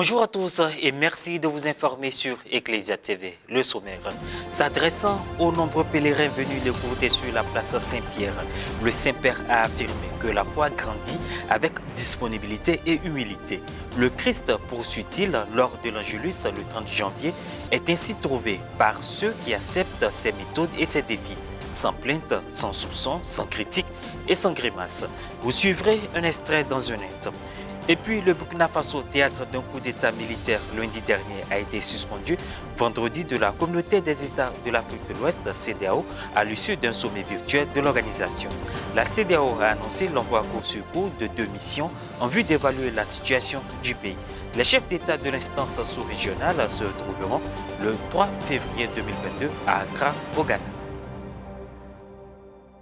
Bonjour à tous et merci de vous informer sur Ecclesia TV. Le sommaire. S'adressant aux nombreux pèlerins venus l'écouter sur la place Saint-Pierre, le Saint-Père a affirmé que la foi grandit avec disponibilité et humilité. Le Christ, poursuit-il lors de l'Angélus le 30 janvier, est ainsi trouvé par ceux qui acceptent ses méthodes et ses défis. Sans plainte, sans soupçon, sans critique et sans grimace. Vous suivrez un extrait dans un instant. Et puis le Burkina Faso, théâtre d'un coup d'État militaire lundi dernier, a été suspendu vendredi de la communauté des États de l'Afrique de l'Ouest, CEDEAO, à l'issue d'un sommet virtuel de l'organisation. La CEDEAO a annoncé l'envoi court sur court de 2 missions en vue d'évaluer la situation du pays. Les chefs d'État de l'instance sous-régionale se retrouveront le 3 février 2022 à Accra, au Ghana.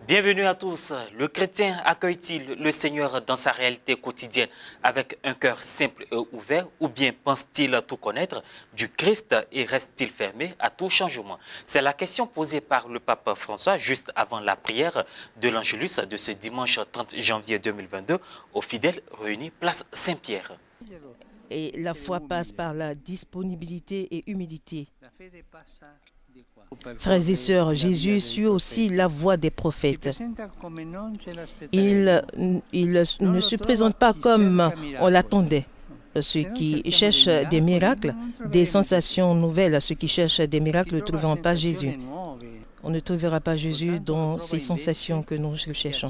Bienvenue à tous. Le chrétien accueille-t-il le Seigneur dans sa réalité quotidienne avec un cœur simple et ouvert, ou bien pense-t-il tout connaître du Christ et reste-t-il fermé à tout changement? C'est la question posée par le pape François juste avant la prière de l'Angélus de ce dimanche 30 janvier 2022 aux fidèles réunis place Saint-Pierre. Et la foi passe par la disponibilité et humilité. Frères et sœurs, Jésus suit aussi la voie des prophètes. Il ne se présente pas comme on l'attendait. Ceux qui cherchent des miracles, des sensations nouvelles, ceux qui cherchent des miracles ne trouveront pas Jésus. On ne trouvera pas Jésus dans ces sensations que nous recherchons.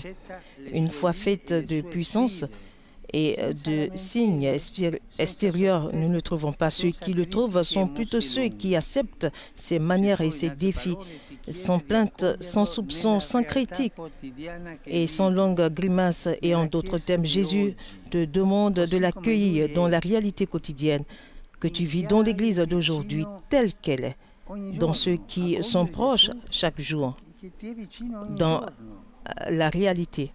Une foi faite de puissance et de signes extérieurs, nous ne trouvons pas. Ceux qui le trouvent sont plutôt ceux qui acceptent ses manières et ses défis, sans plainte, sans soupçon, sans critique et sans longue grimace. Et en d'autres termes, Jésus te demande de l'accueillir dans la réalité quotidienne que tu vis dans l'Église d'aujourd'hui telle qu'elle est, dans ceux qui sont proches chaque jour, dans la réalité.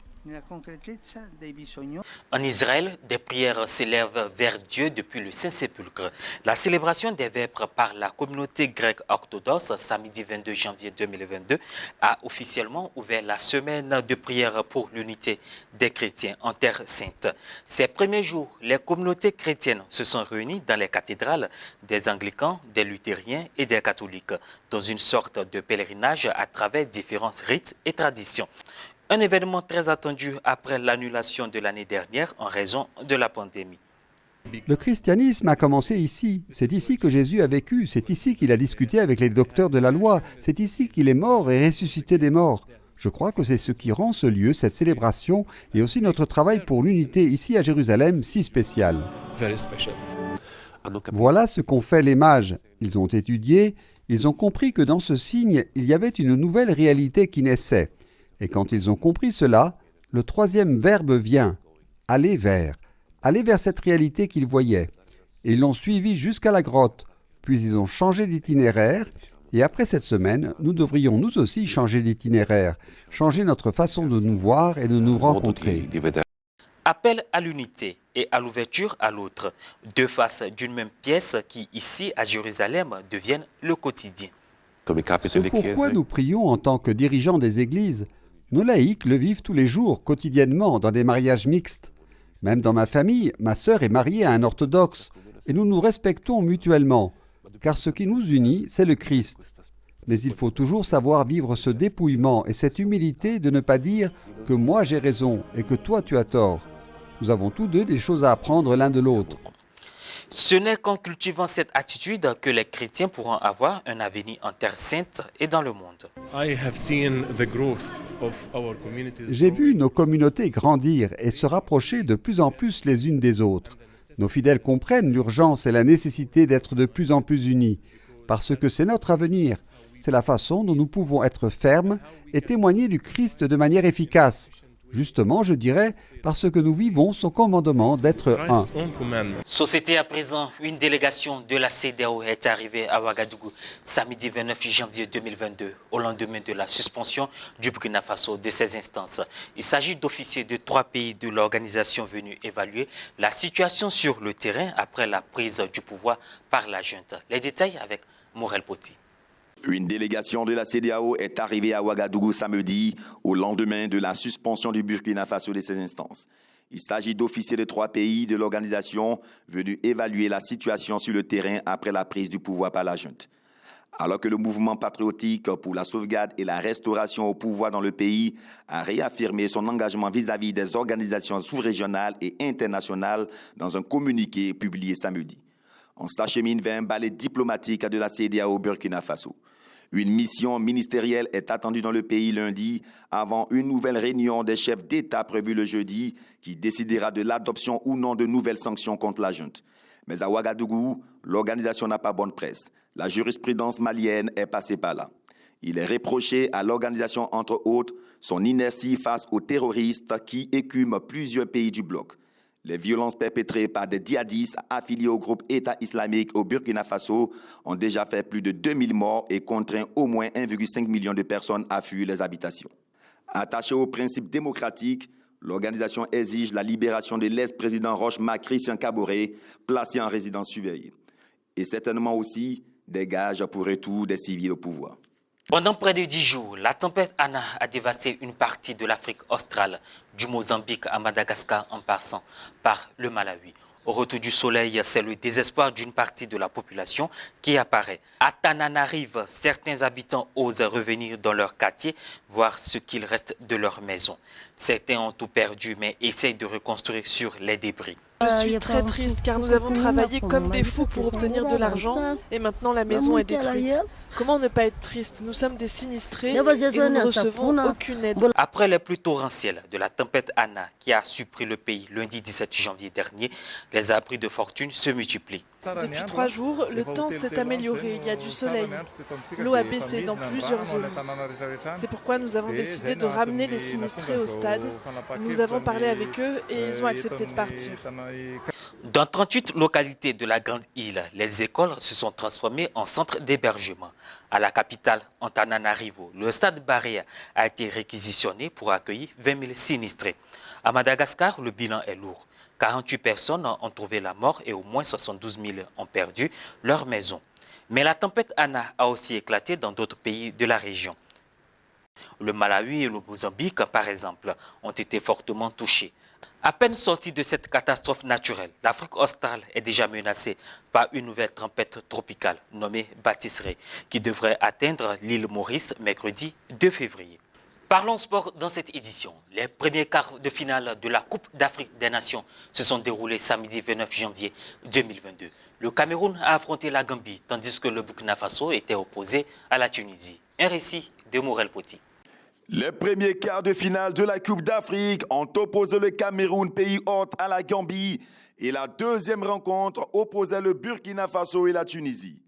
En Israël, des prières s'élèvent vers Dieu depuis le Saint-Sépulcre. La célébration des vêpres par la communauté grecque orthodoxe, samedi 22 janvier 2022, a officiellement ouvert la semaine de prière pour l'unité des chrétiens en Terre Sainte. Ces premiers jours, les communautés chrétiennes se sont réunies dans les cathédrales des anglicans, des luthériens et des catholiques, dans une sorte de pèlerinage à travers différents rites et traditions. Un événement très attendu après l'annulation de l'année dernière en raison de la pandémie. Le christianisme a commencé ici. C'est ici que Jésus a vécu. C'est ici qu'il a discuté avec les docteurs de la loi. C'est ici qu'il est mort et ressuscité des morts. Je crois que c'est ce qui rend ce lieu, cette célébration, et aussi notre travail pour l'unité ici à Jérusalem si spécial. Voilà ce qu'ont fait les mages. Ils ont étudié, ils ont compris que dans ce signe, il y avait une nouvelle réalité qui naissait. Et quand ils ont compris cela, le troisième verbe vient, aller vers cette réalité qu'ils voyaient. Et ils l'ont suivi jusqu'à la grotte, puis ils ont changé d'itinéraire, et après cette semaine, nous devrions nous aussi changer d'itinéraire, changer notre façon de nous voir et de nous rencontrer. Appel à l'unité et à l'ouverture à l'autre, deux faces d'une même pièce qui, ici à Jérusalem, deviennent le quotidien. C'est pourquoi nous prions en tant que dirigeants des églises. Nos laïcs le vivent tous les jours, quotidiennement, dans des mariages mixtes. Même dans ma famille, ma sœur est mariée à un orthodoxe, et nous nous respectons mutuellement, car ce qui nous unit, c'est le Christ. Mais il faut toujours savoir vivre ce dépouillement et cette humilité de ne pas dire que moi j'ai raison et que toi tu as tort. Nous avons tous deux des choses à apprendre l'un de l'autre. Ce n'est qu'en cultivant cette attitude que les chrétiens pourront avoir un avenir en Terre Sainte et dans le monde. J'ai vu nos communautés grandir et se rapprocher de plus en plus les unes des autres. Nos fidèles comprennent l'urgence et la nécessité d'être de plus en plus unis, parce que c'est notre avenir. C'est la façon dont nous pouvons être fermes et témoigner du Christ de manière efficace. Justement, je dirais, parce que nous vivons son commandement d'être un. Société à présent, une délégation de la CEDEAO est arrivée à Ouagadougou samedi 29 janvier 2022, au lendemain de la suspension du Burkina Faso de ses instances. Il s'agit d'officiers de 3 pays de l'organisation venus évaluer la situation sur le terrain après la prise du pouvoir par la junte. Les détails avec Morel Poti. Une délégation de la CEDEAO est arrivée à Ouagadougou samedi, au lendemain de la suspension du Burkina Faso de ses instances. Il s'agit d'officiers de 3 pays de l'organisation venus évaluer la situation sur le terrain après la prise du pouvoir par la junte. Alors que le mouvement patriotique pour la sauvegarde et la restauration au pouvoir dans le pays a réaffirmé son engagement vis-à-vis des organisations sous-régionales et internationales dans un communiqué publié samedi. On s'achemine vers un balai diplomatique de la CEDEAO au Burkina Faso. Une mission ministérielle est attendue dans le pays lundi avant une nouvelle réunion des chefs d'État prévue le jeudi qui décidera de l'adoption ou non de nouvelles sanctions contre la junte. Mais à Ouagadougou, l'organisation n'a pas bonne presse. La jurisprudence malienne est passée par là. Il est reproché à l'organisation, entre autres, son inertie face aux terroristes qui écument plusieurs pays du bloc. Les violences perpétrées par des djihadistes affiliés au groupe État islamique au Burkina Faso ont déjà fait plus de 2000 morts et contraint au moins 1,5 million de personnes à fuir les habitations. Attachée aux principes démocratiques, l'organisation exige la libération de l'ex-président Roch-Marc Christian Kaboré, placé en résidence surveillée. Et certainement aussi des gages pour retour des civils au pouvoir. Pendant près de 10 jours, la tempête Anna a dévasté une partie de l'Afrique australe, du Mozambique à Madagascar en passant par le Malawi. Au retour du soleil, c'est le désespoir d'une partie de la population qui apparaît. À Tananarive, certains habitants osent revenir dans leur quartier, voir ce qu'il reste de leur maison. Certains ont tout perdu mais essayent de reconstruire sur les débris. Je suis très triste car nous avons travaillé comme des fous pour obtenir de l'argent et maintenant la maison est détruite. Comment ne pas être triste? Nous sommes des sinistrés et nous ne recevons aucune aide. Après les pluies torrentielles de la tempête Anna qui a surpris le pays lundi 17 janvier dernier, les abris de fortune se multiplient. Depuis 3 jours, le temps s'est amélioré, il y a du soleil. L'eau a baissé dans plusieurs zones. C'est pourquoi nous avons décidé de ramener les sinistrés au stade. Nous avons parlé avec eux et ils ont accepté de partir. Dans 38 localités de la Grande Île, les écoles se sont transformées en centres d'hébergement. À la capitale, Antananarivo, le stade Barrea a été réquisitionné pour accueillir 20 000 sinistrés. À Madagascar, le bilan est lourd. 48 personnes ont trouvé la mort et au moins 72 000 ont perdu leur maison. Mais la tempête Anna a aussi éclaté dans d'autres pays de la région. Le Malawi et le Mozambique, par exemple, ont été fortement touchés. À peine sortis de cette catastrophe naturelle, l'Afrique australe est déjà menacée par une nouvelle tempête tropicale nommée Batisré, qui devrait atteindre l'île Maurice mercredi 2 février. Parlons sport dans cette édition. Les premiers quarts de finale de la Coupe d'Afrique des Nations se sont déroulés samedi 29 janvier 2022. Le Cameroun a affronté la Gambie, tandis que le Burkina Faso était opposé à la Tunisie. Un récit de Morel Poti. Les premiers quarts de finale de la Coupe d'Afrique ont opposé le Cameroun, pays hôte, à la Gambie. Et la deuxième rencontre opposait le Burkina Faso et la Tunisie.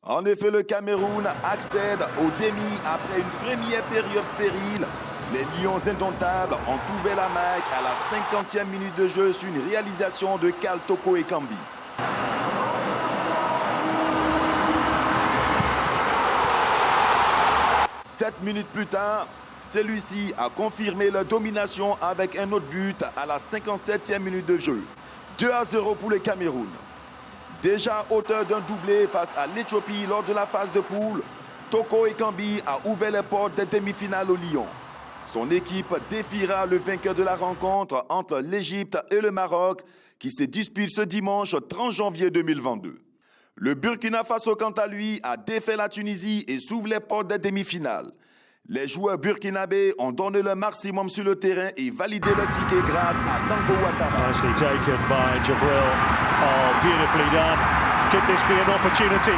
En effet, le Cameroun accède au demi après une première période stérile. Les Lions indomptables ont ouvert la marque à la 50e minute de jeu sur une réalisation de Karl Toko Ekambi. Sept minutes plus tard, celui-ci a confirmé leur domination avec un autre but à la 57e minute de jeu. 2-0 pour le Cameroun. Déjà auteur d'un doublé face à l'Éthiopie lors de la phase de poule, Toko Ekambi a ouvert les portes des demi-finales au Lion. Son équipe défiera le vainqueur de la rencontre entre l'Égypte et le Maroc qui se dispute ce dimanche 30 janvier 2022. Le Burkina Faso, quant à lui, a défait la Tunisie et s'ouvre les portes des demi-finales. Les joueurs burkinabés ont donné le maximum sur le terrain et validé le ticket grâce à Tango Ouattara. Nicely taken by Jabril. Oh, beautifully done. Could this be an opportunity?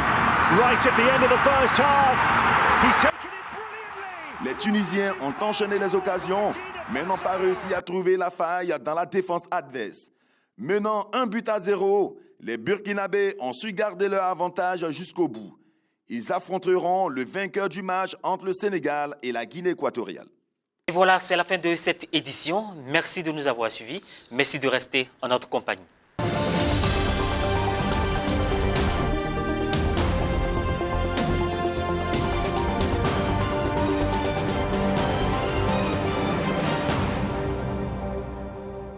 Right at the end of the first half. He's taken it brilliantly. Les Tunisiens ont enchaîné les occasions, mais n'ont pas réussi à trouver la faille dans la défense adverse. Menant 1-0, les Burkinabés ont su garder leur avantage jusqu'au bout. Ils affronteront le vainqueur du match entre le Sénégal et la Guinée équatoriale. Et voilà, c'est la fin de cette édition. Merci de nous avoir suivis. Merci de rester en notre compagnie.